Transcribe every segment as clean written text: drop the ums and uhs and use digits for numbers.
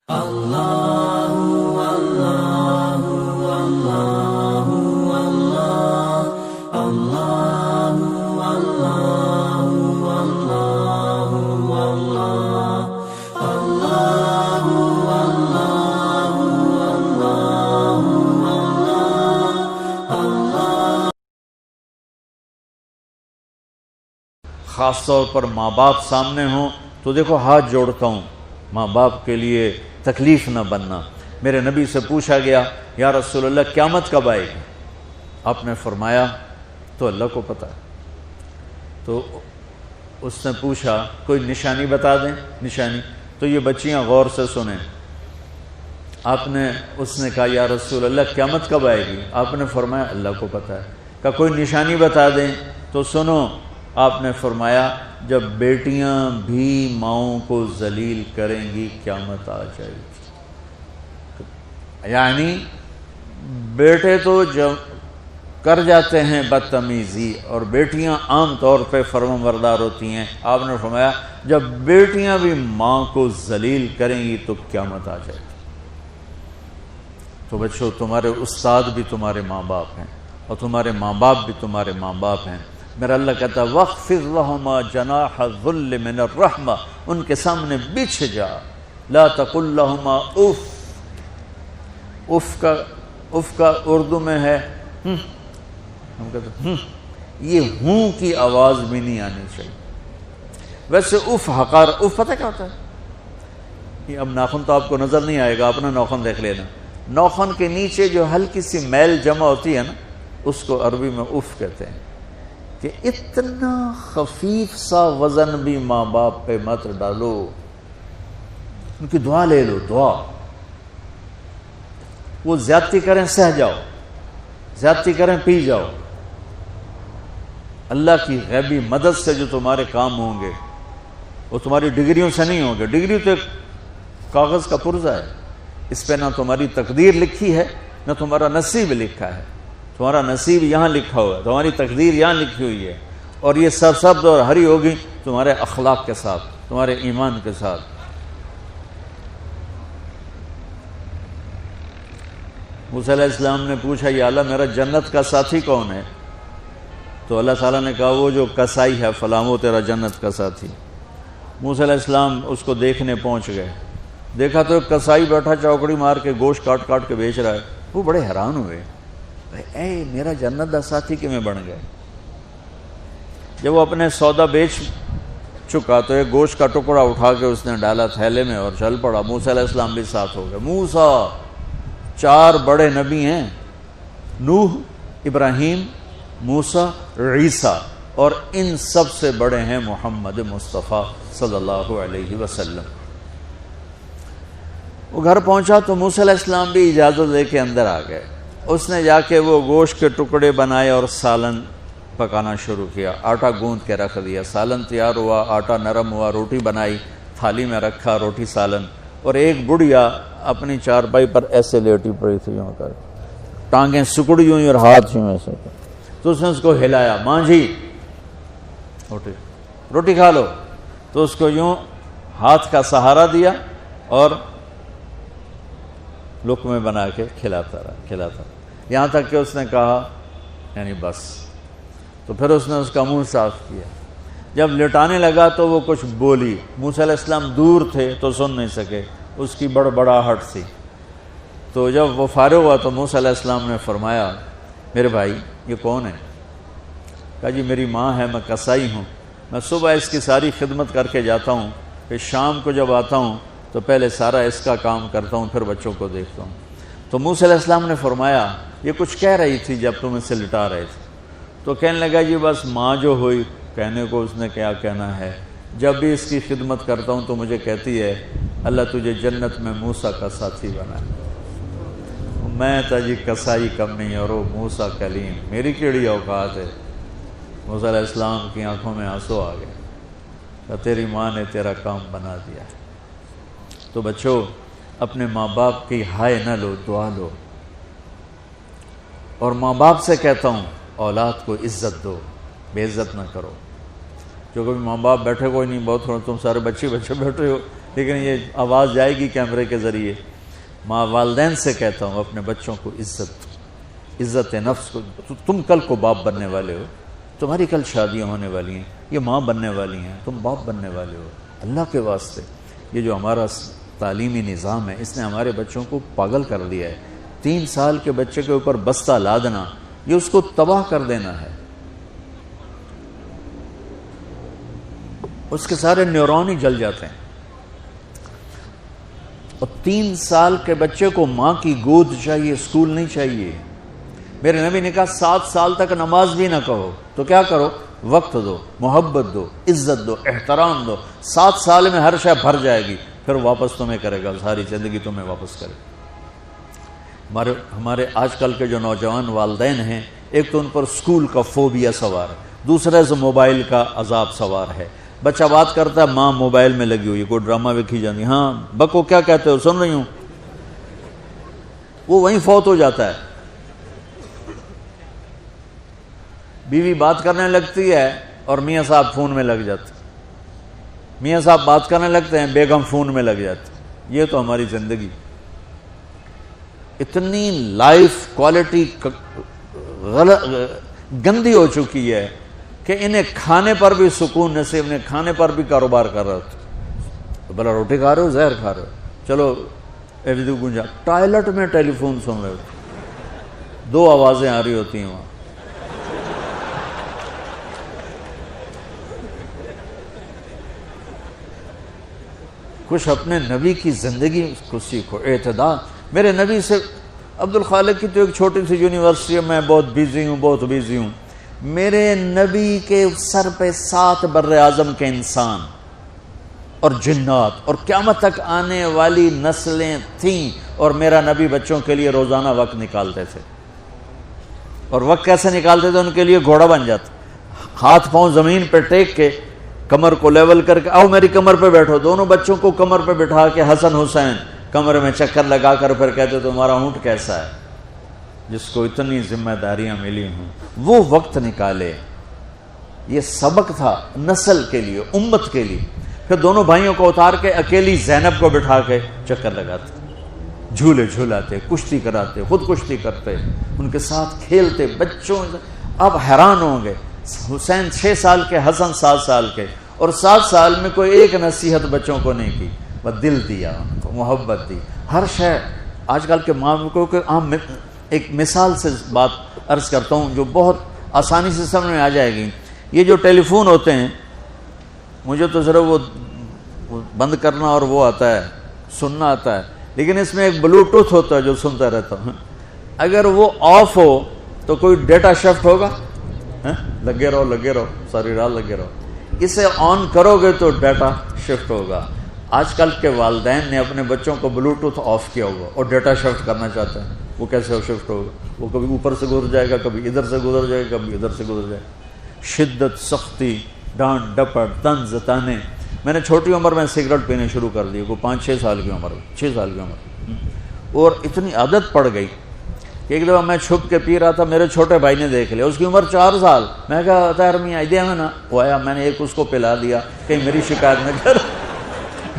خاص طور پر ماں باپ سامنے ہوں تو دیکھو ہاتھ جوڑتا ہوں، ماں باپ کے لیے تکلیف نہ بننا۔ میرے نبی سے پوچھا گیا یا رسول اللہ قیامت کب آئے گی؟ آپ نے فرمایا تو اللہ کو پتہ ہے۔ تو اس نے پوچھا کوئی نشانی بتا دیں، نشانی؟ تو یہ بچیاں غور سے سنیں۔ اس نے کہا یا رسول اللہ قیامت کب آئے گی؟ آپ نے فرمایا اللہ کو پتہ ہے۔ کہا کوئی نشانی بتا دیں؟ تو سنو، آپ نے فرمایا جب بیٹیاں بھی ماؤں کو ذلیل کریں گی قیامت آ جائے گی۔ یعنی بیٹے تو جب کر جاتے ہیں بدتمیزی اور بیٹیاں عام طور پہ فرمانبردار ہوتی ہیں، آپ نے فرمایا جب بیٹیاں بھی ماں کو ذلیل کریں گی تو قیامت آ جائے گی۔ تو بچوں، تمہارے استاد بھی تمہارے ماں باپ ہیں اور تمہارے ماں باپ بھی تمہارے ماں باپ ہیں۔ میرا اللہ کہتا ہے وَاخْفِضْ لَهُمَا جَنَاحَ الذُّلِّ مِنَ الرَّحْمَةِ، ان کے سامنے بچھ جا، لا تقل لهما اف کا اردو میں ہے ہم کہتے ہیں یہ ہوں کی آواز بھی نہیں آنی چاہیے۔ ویسے اف حقار، اف پتہ کیا ہوتا ہے؟ یہ اب ناخن تو آپ کو نظر نہیں آئے گا، اپنا ناخن دیکھ لینا۔ ناخن کے نیچے جو ہلکی سی میل جمع ہوتی ہے نا، اس کو عربی میں اف کہتے ہیں۔ کہ اتنا خفیف سا وزن بھی ماں باپ پہ مت ڈالو، ان کی دعا لے لو، دعا۔ وہ زیادتی کریں سہ جاؤ، زیادتی کریں پی جاؤ۔ اللہ کی غیبی مدد سے جو تمہارے کام ہوں گے وہ تمہاری ڈگریوں سے نہیں ہوں گے۔ ڈگری تو ایک کاغذ کا پرزہ ہے، اس پہ نہ تمہاری تقدیر لکھی ہے نہ تمہارا نصیب لکھا ہے۔ تمہارا نصیب یہاں لکھا ہوا ہے، تمہاری تقدیر یہاں لکھی ہوئی ہے، اور یہ سرسبز اور ہری ہوگی تمہارے اخلاق کے ساتھ، تمہارے ایمان کے ساتھ۔ موسیٰ علیہ السلام نے پوچھا یا اللہ میرا جنت کا ساتھی کون ہے؟ تو اللہ تعالیٰ نے کہا وہ جو کسائی ہے فلاں، وہ تیرا جنت کا ساتھی۔ موسیٰ علیہ السلام اس کو دیکھنے پہنچ گئے، دیکھا تو ایک کسائی بیٹھا چوکڑی مار کے گوشت کاٹ کاٹ کے بیچ رہا ہے۔ وہ بڑے حیران ہوئے، اے میرا جنت دا ساتھی کیویں بن گئے؟ جب وہ اپنے سودا بیچ چکا تو ایک گوشت کا ٹکڑا اٹھا کے اس نے ڈالا تھیلے میں اور چل پڑا۔ موسیٰ علیہ السلام بھی ساتھ ہو گئے۔ موسیٰ 4 بڑے نبی ہیں، نوح، ابراہیم، موسیٰ، عیسیٰ، اور ان سب سے بڑے ہیں محمد مصطفیٰ صلی اللہ علیہ وسلم۔ وہ گھر پہنچا تو موسیٰ علیہ السلام بھی اجازت دے کے اندر آ گئے۔ اس نے جا کے وہ گوشت کے ٹکڑے بنائے اور سالن پکانا شروع کیا۔ آٹا گوندھ کے رکھ دیا، سالن تیار ہوا، آٹا نرم ہوا، روٹی بنائی، تھالی میں رکھا روٹی سالن، اور ایک بڑھیا اپنی چارپائی پر ایسے لیٹی پڑی تھی، یوں کر ٹانگیں سکڑی ہوئی اور ہاتھ یوں ایسے۔ تو اس نے اس کو ہلایا، ماں جی روٹی کھا لو۔ تو اس کو یوں ہاتھ کا سہارا دیا اور لقمے بنا کے کھلاتا رہا، یہاں تک کہ اس نے کہا یعنی بس۔ تو پھر اس نے اس کا منہ صاف کیا۔ جب لٹانے لگا تو وہ کچھ بولی، موسیٰ علیہ السلام دور تھے تو سن نہیں سکے، اس کی بڑبڑاہٹ تھی۔ تو جب وہ فارغ ہوا تو موسیٰ علیہ السلام نے فرمایا میرے بھائی یہ کون ہے؟ کہا جی میری ماں ہے، میں کسائی ہوں، میں صبح اس کی ساری خدمت کر کے جاتا ہوں، پھر شام کو جب آتا ہوں تو پہلے سارا اس کا کام کرتا ہوں، پھر بچوں کو دیکھتا ہوں۔ تو موسیٰ علیہ السلام نے فرمایا یہ کچھ کہہ رہی تھی جب تم اسے لٹا رہے تھے؟ تو کہنے لگا جی بس ماں جو ہوئی، کہنے کو اس نے کیا کہنا ہے، جب بھی اس کی خدمت کرتا ہوں تو مجھے کہتی ہے اللہ تجھے جنت میں موسیٰ کا ساتھی بنا۔ میں تا جی کسائی کم نہیں اور وہ موسیٰ کلیم، میری کیڑی اوقات ہے۔ موسیٰ علیہ السلام کی آنکھوں میں آنسو آ گئے کہ تیری ماں نے تیرا کام بنا دیا۔ تو بچوں اپنے ماں باپ کی ہائے نہ لو، دعا لو۔ اور ماں باپ سے کہتا ہوں اولاد کو عزت دو، بے عزت نہ کرو۔ جو کبھی ماں باپ بیٹھے کوئی نہیں، بہت تھوڑا تم سارے بچے بیٹھے ہو، لیکن یہ آواز جائے گی کیمرے کے ذریعے. ماں والدین سے کہتا ہوں اپنے بچوں کو عزت نفس کو. تم کل کو باپ بننے والے ہو, تمہاری کل شادیاں ہونے والی ہیں, یہ ماں بننے والی ہیں, تم باپ بننے والے ہو. اللہ کے واسطے یہ جو ہمارا تعلیمی نظام ہے اس نے ہمارے بچوں کو پاگل کر دیا ہے. 3 سال کے بچے کے اوپر بستہ لادنا یہ اس کو تباہ کر دینا ہے. اس کے سارے نیورون ہی جل جاتے ہیں. اور 3 سال کے بچے کو ماں کی گود چاہیے, اسکول نہیں چاہیے. میرے نبی نے کہا 7 سال تک نماز بھی نہ کہو تو کیا کرو, وقت دو, محبت دو, عزت دو, احترام دو. 7 سال میں ہر شے بھر جائے گی, پھر واپس تمہیں کرے گا, ساری زندگی تمہیں واپس کرے گا. ہمارے آج کل کے جو نوجوان والدین ہیں, ایک تو ان پر اسکول کا فوبیا سوار ہے, دوسرے سے موبائل کا عذاب سوار ہے. بچہ بات کرتا ہے, ماں موبائل میں لگی ہوئی, کوئی ڈرامہ ویکھی جاتی, ہاں بکو کیا کہتے ہو, سن رہی ہوں. وہ وہیں فوت ہو جاتا ہے. بیوی بات کرنے لگتی ہے اور میاں صاحب فون میں لگ جاتے, میاں صاحب بات کرنے لگتے ہیں, بیگم فون میں لگ جاتی. یہ تو ہماری زندگی اتنی لائف کوالٹی گندی ہو چکی ہے کہ انہیں کھانے پر بھی سکون نصیب, انہیں کھانے پر بھی کاروبار کر رہا تھا. بلا روٹی کھا رہے ہو, زہر کھا رہے ہو, چلو گنجا. ٹوائلٹ میں ٹیلی فون سن رہے ہو, 2 آوازیں آ رہی ہوتی ہیں وہاں. کچھ اپنے نبی کی زندگی کو سیکھو, اعتدال. میرے نبی سے عبد الخالق کی تو ایک چھوٹی سی یونیورسٹی ہے, میں بہت بیزی ہوں. میرے نبی کے سر پہ 7 بر اعظم کے انسان اور جنات اور قیامت تک آنے والی نسلیں تھیں, اور میرا نبی بچوں کے لیے روزانہ وقت نکالتے تھے. اور وقت کیسے نکالتے تھے, ان کے لیے گھوڑا بن جاتا, ہاتھ پاؤں زمین پہ ٹیک کے, کمر کو لیول کر کے, آؤ میری کمر پہ بیٹھو. دونوں بچوں کو کمر پہ بٹھا کے حسن حسین کمرے میں چکر لگا کر پھر کہتے تمہارا اونٹ کیسا ہے, جس کو اتنی ذمہ داریاں ملی ہوں. وہ وقت نکالے. یہ سبق تھا نسل کے لیے, امت کے لیے. پھر دونوں بھائیوں کو اتار کے اکیلی زینب کو بٹھا کے چکر لگاتے, جھولے جھولاتے, کشتی کراتے, خود کشتی کرتے, ان کے ساتھ کھیلتے. بچوں اب حیران ہوں گے, حسین 6 سال کے, حسن 7 سال کے, اور 7 سال میں کوئی ایک نصیحت بچوں کو نہیں کی, بس دل دیا ان کو, محبت دی. ہر شے آج کل کے ماں کو عام ایک مثال سے بات عرض کرتا ہوں جو بہت آسانی سے سمجھ میں آ جائے گی. یہ جو ٹیلی فون ہوتے ہیں, مجھے تو ذرا وہ بند کرنا اور وہ آتا ہے, سننا آتا ہے, لیکن اس میں ایک بلوٹوتھ ہوتا ہے جو سنتا رہتا ہوں. اگر وہ آف ہو تو کوئی ڈیٹا شفٹ ہوگا, لگے رہو ساری رات لگے رہو. اسے آن کرو گے تو ڈیٹا شفٹ ہوگا. آج کل کے والدین نے اپنے بچوں کو بلوٹوتھ آف کیا ہوگا اور ڈیٹا شفٹ کرنا چاہتے ہیں. وہ کیسے شفٹ ہوگا, وہ کبھی اوپر سے گزر جائے گا, کبھی ادھر سے گزر جائے گا, کبھی ادھر سے گزر جائے گا. شدت, سختی, ڈانٹ ڈپٹ, طنز تانے. میں نے چھوٹی عمر میں سگریٹ پینے شروع کر دی, کو 5-6 سال کی عمر, 6 سال کی عمر, اور اتنی عادت پڑ گئی کہ ایک دفعہ میں چھپ کے پی رہا تھا, میرے چھوٹے بھائی نے دیکھ لیا, اس کی عمر 4 سال. میں کہا طاہر میاں دیا میں نا, وہ آیا, میں نے ایک اس کو پلا دیا کہ میری شکایت نہ کر,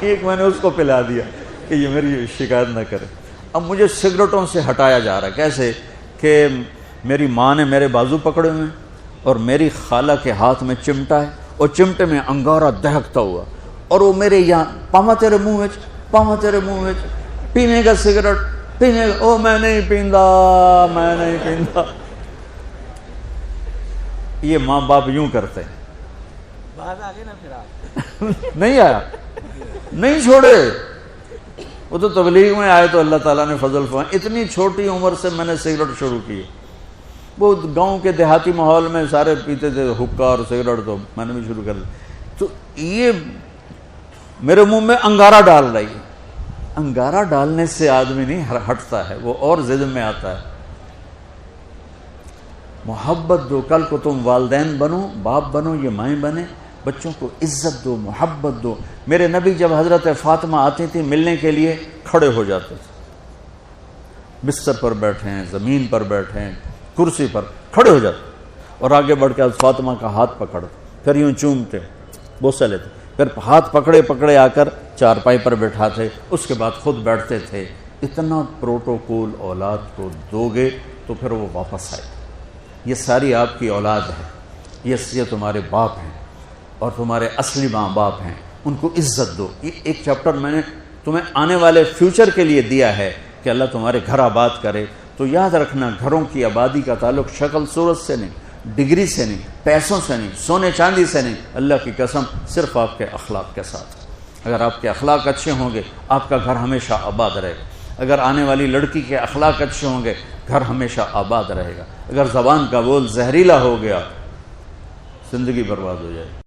ایک میں نے اس کو پلا دیا کہ یہ میری شکایت نہ کرے. اب مجھے سگریٹوں سے ہٹایا جا رہا ہے. کیسے کہ میری ماں نے میرے بازو پکڑے ہوئے اور میری خالہ کے ہاتھ میں چمٹا ہے, اور چمٹے میں انگارہ دہکتا ہوا, اور وہ میرے یہاں پاما تیرے منہ میں پینے کا سگریٹ پینے کا, او میں نہیں پیندا. یہ ماں باپ یوں کرتے ہیں. نہیں آیا, نہیں چھوڑے. وہ تو تبلیغ میں آئے تو اللہ تعالیٰ نے فضل فرمایا. اتنی چھوٹی عمر سے میں نے سگریٹ شروع کی. وہ گاؤں کے دیہاتی ماحول میں سارے پیتے تھے حکا اور سگریٹ, تو میں نے بھی شروع کر دی. تو یہ میرے منہ میں انگارہ ڈال رہی. انگارہ ڈالنے سے آدمی نہیں ہٹتا ہے, وہ اور ضد میں آتا ہے. محبت دو. کل کو تم والدین بنو, باپ بنو, یہ مائیں بنے, بچوں کو عزت دو, محبت دو. میرے نبی جب حضرت فاطمہ آتی تھی ملنے کے لیے, کھڑے ہو جاتے تھے. بستر پر بیٹھے ہیں, زمین پر بیٹھے ہیں, کرسی پر کھڑے ہو جاتے, اور آگے بڑھ کے فاطمہ کا ہاتھ پکڑتے, پھر یوں چومتے, بوسہ لیتے, پھر ہاتھ پکڑے آ کر چارپائی پر بٹھاتے، اس کے بعد خود بیٹھتے تھے. اتنا پروٹوکول اولاد کو دو گے تو پھر وہ واپس آئے. یہ ساری آپ کی اولاد ہے، یہ تمہارے باپ ہیں اور تمہارے اصلی ماں باپ ہیں، ان کو عزت دو. یہ ایک چیپٹر میں نے تمہیں آنے والے فیوچر کے لیے دیا ہے کہ اللہ تمہارے گھر آباد کرے. تو یاد رکھنا، گھروں کی آبادی کا تعلق شکل صورت سے نہیں، ڈگری سے نہیں، پیسوں سے نہیں، سونے چاندی سے نہیں، اللہ کی قسم صرف آپ کے اخلاق کے ساتھ. اگر آپ کے اخلاق اچھے ہوں گے آپ کا گھر ہمیشہ آباد رہے گا. اگر آنے والی لڑکی کے اخلاق اچھے ہوں گے گھر ہمیشہ آباد رہے گا. اگر زبان کا بول زہریلا ہو گیا زندگی برباد ہو جائے.